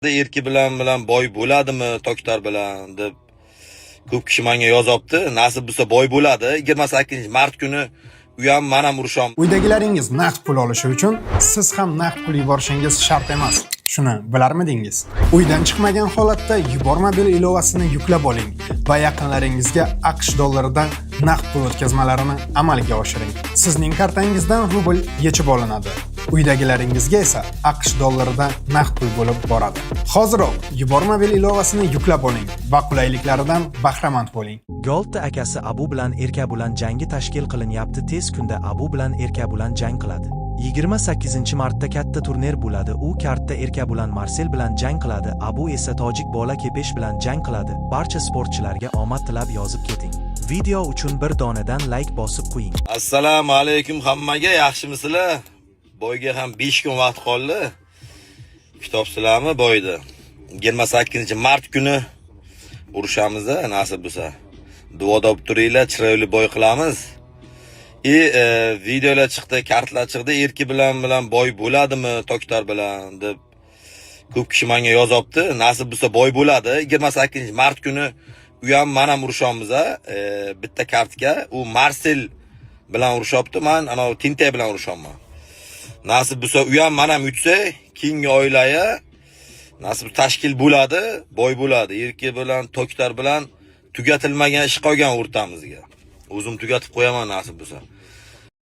Erki bilan boy bo'ladimi Toktar bilan deb ko'p kishi menga yozibdi. Nasib bo'lsa boy bo'ladi. 28-mart kuni u ham men ham urusham. Uydagilaringiz naqd pul olishi uchun siz ham naqd pul yuborishingiz shart emas. Shuni bilarmidingiz? Uydan chiqmagan holatda Yubormobil ilovasini yuklab oling va yaqinlaringizga AQSh dollaridan naqd pul o'tkazmalarini amalga oshiring. Sizning kartangizdan rubl yechib olinadi. Uydagilaringizga esa AQSh dollaridan naqd pul bo'lib boradi. Hoziroq Yubormobil ilovasini yuklab oling va qulayliklaridan bahramand bo'ling. Golta akasi Abu bilan Erkabulan jangi tashkil qilinyapti. Tez kunda Abu bilan Erkabulan jang qiladi. 28-martda katta turnir bo'ladi. U kartda Erkabulan Marsel bilan jang qiladi. Abu esa tojik bola Kepesh bilan jang qiladi. Barcha sportchilarga omad tilab yozib keting. Video uchun bir donadan like bosib qo'ying. Assalomu alaykum hammaga, yaxshimisizlar? Boyga ham 5 kun vaqt qoldi. Kitobsizlarmi boydi? 28-mart kuni urushamiz, nasib bo'lsa. Duoda bo'lib turinglar, chiroyli boy qilamiz. Videolar chiqdi, kartlar chiqdi. Erki bilan boy bo'ladimi Toktar bilan deb ko'p kishi menga yozibdi. Nasib bo'lsa boy bo'ladi. 28-mart kuni u ham men ham urushamiz. Bitta kartga u Marsel bilan urushyapti, men ana Tintay bilan urushaman. Nasib bo'lsa u ham men ham yutsa, keyingi oilaya nasib tashkil bo'ladi, boy bo'ladi. Erki bilan Toktar bilan tugatilmagan ish qolgan o'rtamizga. O'zim tugatib qo'yaman nasib bo'lsa.